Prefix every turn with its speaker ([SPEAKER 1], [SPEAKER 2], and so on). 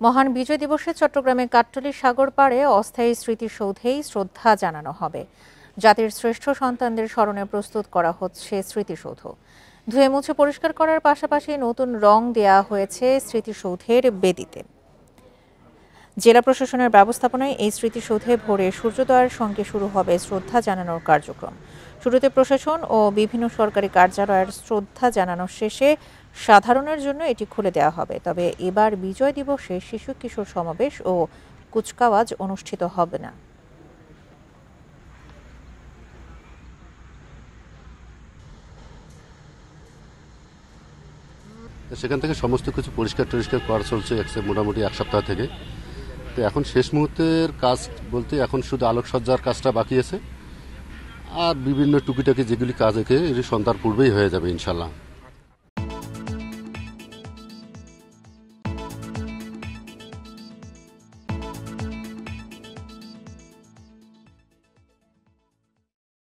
[SPEAKER 1] মহান বিজয় দিবসে চট্টগ্রামে কাট্টলী সাগর পাড়ে অস্থায়ী স্মৃতিসৌধেই শ্রদ্ধা জানানো হবে। জাতির শ্রেষ্ঠ সন্তানদের স্মরণে প্রস্তুত করা হচ্ছে স্মৃতিসৌধ। ধুয়ে মুছে পরিষ্কার করার পাশাপাশি নতুন রং দেয়া হয়েছে স্মৃতিসৌধের বেদিতে। জেলা প্রশাসনের ব্যবস্থাপনায় এই স্মৃতিসৌধে ভোরে সূর্যোদয়ের সঙ্গে শুরু হবে শ্রদ্ধা জানানোর কার্যক্রম। শুরুতে প্রশাসন ও বিভিন্ন সরকারি কার্যালয়ের শ্রদ্ধা জানানোর শেষে সাধারণের জন্য এটি খুলে দেওয়া হবে। তবে এবার বিজয় দিবসে শিশু কিশোর সমাবেশ ও কুচকাওয়াজ অনুষ্ঠিত হবে না।
[SPEAKER 2] সেখান থেকে সমস্ত কিছু পরিষ্কার করা চলছে মোটামুটি এক সপ্তাহ থেকে। তো এখন শেষ মুহূর্তের কাজ বলতে এখন শুধু আলোকসজ্জার কাজটা বাকি আছে, আর বিভিন্ন টুকিটাকি যেগুলি কাজ এটি সন্ধ্যার পূর্বেই হয়ে যাবে ইনশাল্লাহ।